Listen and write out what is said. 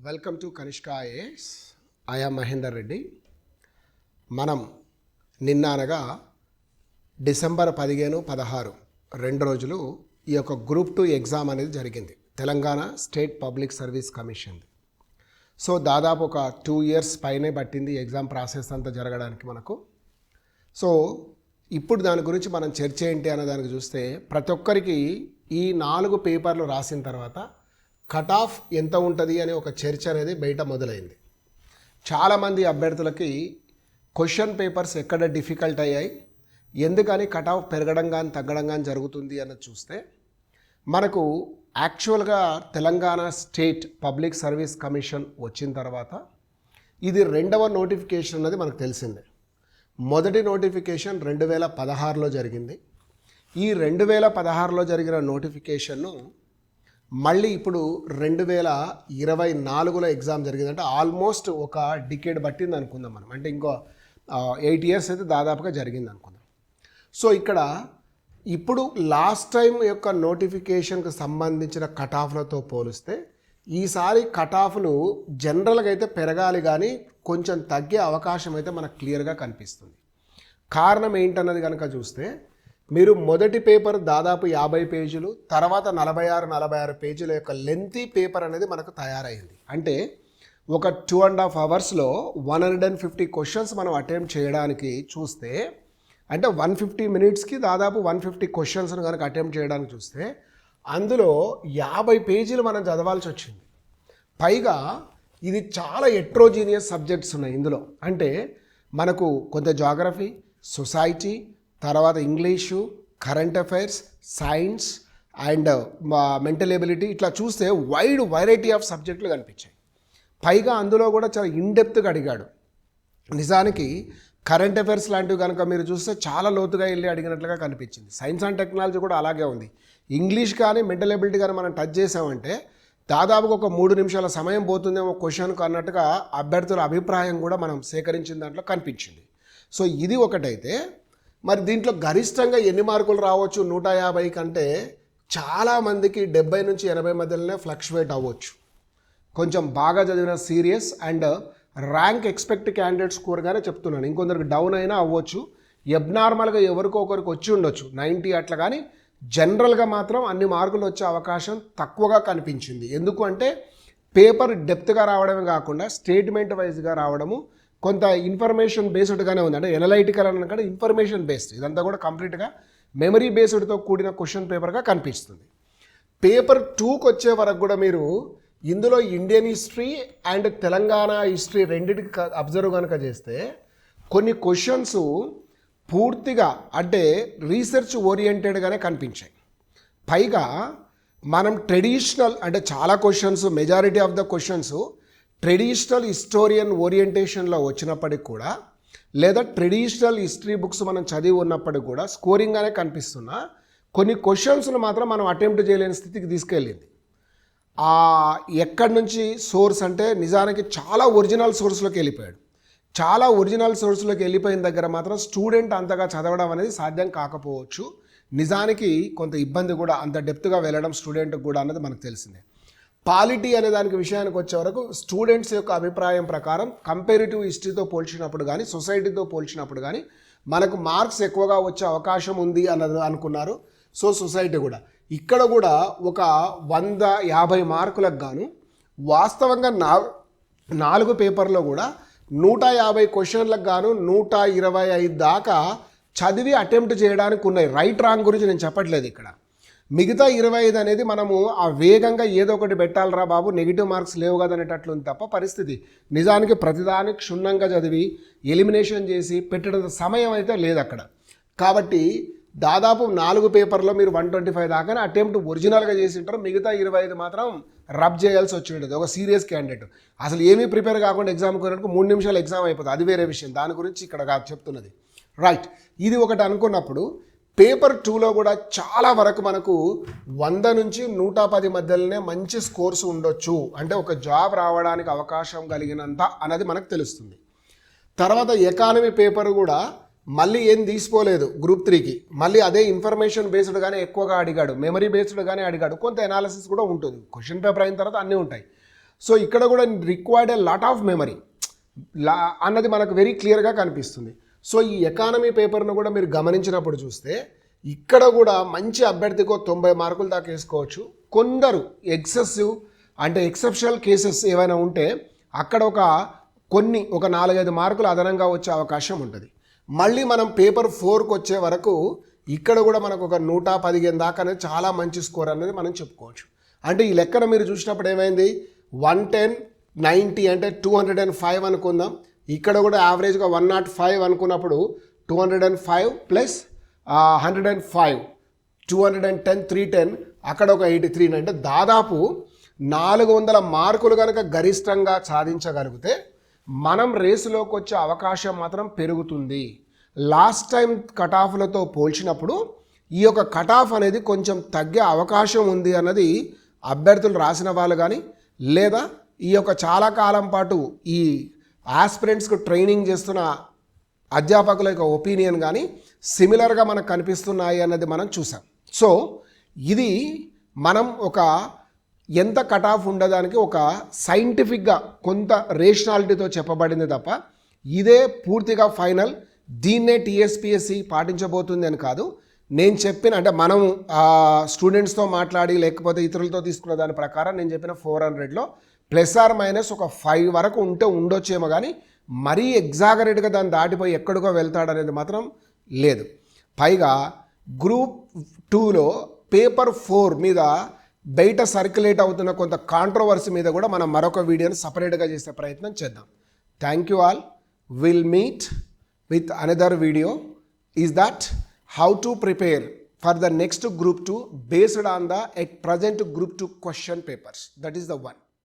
Welcome to Kanishka IAS. I am Mahender Reddy. మనం నిన్న అనగా డిసెంబర్ 15, 16 2 రోజులు ఈ యొక్క గ్రూప్ 2 ఎగ్జామ్ అనేది జరిగింది Telangana state public service commission. So దాదాపు ఒక 2 years పైనే పట్టింది ఎగ్జామ్ ప్రాసెస్ అంతా జరగడానికి మనకు. సో ఇప్పుడు దాని గురించి మనం చర్చ ఏంటి అనే దానికి చూస్తే ప్రతి ఒక్కరికి ఈ 4 పేపర్లు రాసిన తర్వాత కట్ ఆఫ్ ఎంత ఉంటుంది అనే ఒక చర్చ అనేది బయట మొదలైంది. చాలామంది అభ్యర్థులకి క్వశ్చన్ పేపర్స్ ఎక్కడ డిఫికల్ట్ అయ్యాయి, ఎందుకని కట్ ఆఫ్ పెరగడం కానీ తగ్గడం కానీ జరుగుతుంది అన్నది చూస్తే మనకు యాక్చువల్గా Telangana state public service commission వచ్చిన తర్వాత ఇది 2వ నోటిఫికేషన్ అన్నది మనకు తెలిసిందే. మొదటి నోటిఫికేషన్ 2016లో జరిగింది. ఈ 2016లో జరిగిన నోటిఫికేషన్ను మళ్ళీ ఇప్పుడు 2024లో ఎగ్జామ్ జరిగింది. అంటే ఆల్మోస్ట్ ఒక డికేడ్ పట్టింది అనుకుందాం మనం. అంటే ఇంకో 8 years అయితే దాదాపుగా జరిగింది అనుకుందాం. సో ఇక్కడ ఇప్పుడు లాస్ట్ టైం యొక్క నోటిఫికేషన్కి సంబంధించిన కట్ ఆఫ్లతో పోలిస్తే ఈసారి కట్ ఆఫ్లు జనరల్గా అయితే పెరగాలి కానీ కొంచెం తగ్గే అవకాశం అయితే మనకు క్లియర్గా కనిపిస్తుంది. కారణం ఏంటన్నది కనుక చూస్తే మీరు మొదటి పేపర్ దాదాపు 50 పేజీలు, తర్వాత 46 పేజీల యొక్క లెంతీ పేపర్ అనేది మనకు తయారైంది. అంటే ఒక 2.5 hours 150 క్వశ్చన్స్ మనం అటెంప్ట్ చేయడానికి చూస్తే, అంటే 150 minutesకి దాదాపు 150 క్వశ్చన్స్ని కనుక అటెంప్ట్ చేయడానికి చూస్తే అందులో 50 పేజీలు మనం చదవాల్సి వచ్చింది. పైగా ఇది చాలా హెట్రోజీనియస్ సబ్జెక్ట్స్ ఉన్నాయి ఇందులో. అంటే మనకు కొంత జాగ్రఫీ, సొసైటీ, తర్వాత English, current affairs, science and mental ability, ఇట్లా చూస్తే వైడ్ వెరైటీ ఆఫ్ సబ్జెక్టులు కనిపించాయి. పైగా అందులో కూడా చాలా ఇన్డెప్త్గా అడిగాడు. నిజానికి కరెంట్ అఫైర్స్ లాంటివి కనుక మీరు చూస్తే చాలా లోతుగా వెళ్ళి అడిగినట్లుగా కనిపించింది. సైన్స్ అండ్ టెక్నాలజీ కూడా అలాగే ఉంది. ఇంగ్లీష్ కానీ మెంటల్ ఎబిలిటీ కానీ మనం టచ్ చేసామంటే దాదాపుగా ఒక 3 నిమిషాల సమయం పోతుందేమో క్వశ్చన్కు అన్నట్టుగా అభ్యర్థుల అభిప్రాయం కూడా మనం సేకరించిన దాంట్లో కనిపించింది. సో ఇది ఒకటైతే, మరి దీంట్లో గరిష్టంగా ఎన్ని మార్కులు రావచ్చు 150 కంటే చాలామందికి 70 నుంచి 80 మధ్యలోనే ఫ్లక్చువేట్ అవ్వచ్చు. కొంచెం బాగా చదివిన serious and rank expect candidate స్కోర్గానే చెప్తున్నాను. ఇంకొందరికి డౌన్ అయినా అవ్వచ్చు. ఎబ్నార్మల్గా ఎవరికో ఒకరికి వచ్చి ఉండొచ్చు 90 అట్లా, కానీ జనరల్గా మాత్రం అన్ని మార్కులు వచ్చే అవకాశం తక్కువగా కనిపించింది. ఎందుకు అంటే పేపర్ డెప్త్గా రావడమే కాకుండా స్టేట్మెంట్ వైజ్గా రావడము, కొంత ఇన్ఫర్మేషన్ బేస్డ్గానే ఉంది. అంటే ఎనలైటికల్ అన్న కూడా ఇన్ఫర్మేషన్ బేస్డ్, ఇదంతా కూడా కంప్లీట్గా మెమరీ బేస్డ్తో కూడిన క్వశ్చన్ పేపర్గా కనిపిస్తుంది. పేపర్ 2కి వచ్చే వరకు కూడా మీరు ఇందులో Indian history and Telangana history రెండింటికి అబ్జర్వ్ కనుక చేస్తే కొన్ని క్వశ్చన్స్ పూర్తిగా అంటే రీసెర్చ్ ఓరియంటెడ్గానే కనిపించాయి. పైగా మనం ట్రెడిషనల్ అంటే చాలా questions, majority of the questions traditional historian ఓరియంటేషన్లో వచ్చినప్పటికి కూడా, లేదా ట్రెడిషనల్ హిస్టరీ బుక్స్ మనం చదివి ఉన్నప్పటికి కూడా స్కోరింగ్గానే కనిపిస్తున్నా కొన్ని క్వశ్చన్స్ను మాత్రం మనం అటెంప్ట్ చేయలేని స్థితికి తీసుకెళ్ళింది. ఎక్కడి నుంచి సోర్స్ అంటే నిజానికి చాలా ఒరిజినల్ సోర్స్లోకి వెళ్ళిపోయాడు. చాలా ఒరిజినల్ సోర్స్లోకి వెళ్ళిపోయిన దగ్గర మాత్రం స్టూడెంట్ అంతగా చదవడం అనేది సాధ్యం కాకపోవచ్చు. నిజానికి కొంత ఇబ్బంది కూడా, అంత డెప్త్గా వెళ్ళడం స్టూడెంట్కి కూడా అన్నది మనకు తెలిసిందే. పాలిటీ అనే దానికి విషయానికి వచ్చే వరకు స్టూడెంట్స్ యొక్క అభిప్రాయం ప్రకారం కంపారిటివ్ హిస్టరీతో పోల్చినప్పుడు కానీ సొసైటీతో పోల్చినప్పుడు కానీ మనకు మార్క్స్ ఎక్కువగా వచ్చే అవకాశం ఉంది అన్నది అనుకున్నారు. సో సొసైటీ కూడా ఇక్కడ కూడా ఒక 150 మార్కులకు గాను వాస్తవంగా 4 పేపర్లో కూడా 150 క్వశ్చన్లకు గాను 125 దాకా చదివి అటెంప్ట్ చేయడానికి ఉన్నాయి. రైట్ రాంగ్ గురించి నేను చెప్పట్లేదు ఇక్కడ. మిగతా 25 అనేది మనము ఆ వేగంగా ఏదో ఒకటి పెట్టాలరా బాబు, నెగిటివ్ మార్క్స్ లేవు కదా అనేటట్లుంది తప్ప పరిస్థితి. నిజానికి ప్రతిదానికి క్షుణ్ణంగా చదివి ఎలిమినేషన్ చేసి పెట్టడం సమయం అయితే లేదు అక్కడ. కాబట్టి దాదాపు 4 పేపర్లో మీరు 125 దాకానే అటెంప్ట్ ఒరిజినల్గా చేసి ఉంటారు. మిగతా 25 మాత్రం రబ్ చేయాల్సి వచ్చి ఉంటుంది. ఒక సీరియస్ క్యాండిడేట్ అసలు ఏమీ ప్రిపేర్ కాకుండా ఎగ్జామ్కి వెళ్ళినప్పుడు 3 నిమిషాలు ఎగ్జామ్ అయిపోతుంది. అది వేరే విషయం, దాని గురించి ఇక్కడ చెప్తున్నది. రైట్, ఇది ఒకటి అనుకున్నప్పుడు పేపర్ 2లో కూడా చాలా వరకు మనకు 100 నుంచి 110 మధ్యలోనే మంచి స్కోర్స్ ఉండొచ్చు. అంటే ఒక జాబ్ రావడానికి అవకాశం కలిగినంత అన్నది మనకు తెలుస్తుంది. తర్వాత ఎకానమీ పేపర్ కూడా మళ్ళీ ఏం తీసుకోలేదు గ్రూప్ 3కి, మళ్ళీ అదే ఇన్ఫర్మేషన్ బేస్డ్గానే ఎక్కువగా అడిగాడు, మెమరీ బేస్డ్గానే అడిగాడు. కొంత ఎనాలిసిస్ కూడా ఉంటుంది. క్వశ్చన్ పేపర్ అయిన తర్వాత అన్నీ ఉంటాయి. సో ఇక్కడ కూడా required a lot of memory అన్నది మనకు వెరీ క్లియర్గా కనిపిస్తుంది. సో ఈ ఎకానమీ పేపర్ను కూడా మీరు గమనించినప్పుడు చూస్తే ఇక్కడ కూడా మంచి అభ్యర్థికో 90 మార్కులు దాకా వేసుకోవచ్చు. కొందరు ఎక్సెసివ్ అంటే ఎక్సెప్షనల్ కేసెస్ ఏవైనా ఉంటే అక్కడ ఒక 4-5 మార్కులు అదనంగా వచ్చే అవకాశం ఉంటుంది. మళ్ళీ మనం పేపర్ 4కి వచ్చే వరకు ఇక్కడ కూడా మనకు ఒక 115 దాకా అనేది చాలా మంచి స్కోర్ అనేది మనం చెప్పుకోవచ్చు. అంటే ఈ లెక్కన మీరు చూసినప్పుడు ఏమైంది, 110, 90 అంటే 205 అనుకుందాం. ఇక్కడ కూడా యావరేజ్గా 105 అనుకున్నప్పుడు 205 ప్లస్ 105 210 310 అక్కడ ఒక 83 అంటే దాదాపు 400 మార్కులు కనుక గరిష్టంగా సాధించగలిగితే మనం రేసులోకి వచ్చే అవకాశం మాత్రం పెరుగుతుంది. లాస్ట్ టైం కట్ ఆఫ్లతో పోల్చినప్పుడు ఈ యొక్క కట్ ఆఫ్ అనేది కొంచెం తగ్గే అవకాశం ఉంది అన్నది అభ్యర్థులు రాసిన వాళ్ళు కానీ లేదా ఈ యొక్క చాలా కాలం పాటు ఈ ఆస్పిరెంట్స్కు ట్రైనింగ్ చేస్తున్న అధ్యాపకుల యొక్క ఒపీనియన్ కానీ సిమిలర్గా మనకు కనిపిస్తున్నాయి అన్నది మనం చూసాం. సో ఇది మనం ఒక ఎంత కట్ ఆఫ్ ఉండడానికి ఒక సైంటిఫిక్గా కొంత రేషనాలిటీతో చెప్పబడింది తప్ప ఇదే పూర్తిగా ఫైనల్, దీన్నే టీఎస్పీఎస్సీ పాటించబోతుంది అని కాదు. నేను చెప్పిన అంటే మనం స్టూడెంట్స్తో మాట్లాడి లేకపోతే ఇతరులతో తీసుకున్న దాని ప్రకారం నేను చెప్పిన 400లో ± ఒక 5 వరకు ఉంటే ఉండొచ్చేమో కానీ మరీ ఎగ్జాగరేట్గా దాన్ని దాటిపోయి ఎక్కడికో వెళ్తాడనేది మాత్రం లేదు. పైగా గ్రూప్ 2లో పేపర్ 4 మీద బయట సర్క్యులేట్ అవుతున్న కొంత కాంట్రవర్సీ మీద కూడా మనం మరొక వీడియోని సపరేట్గా చేసే ప్రయత్నం చేద్దాం. Thank you all. Will meet with another video is that how to prepare for the next group 2 based on the at present group 2 question papers. That is the one.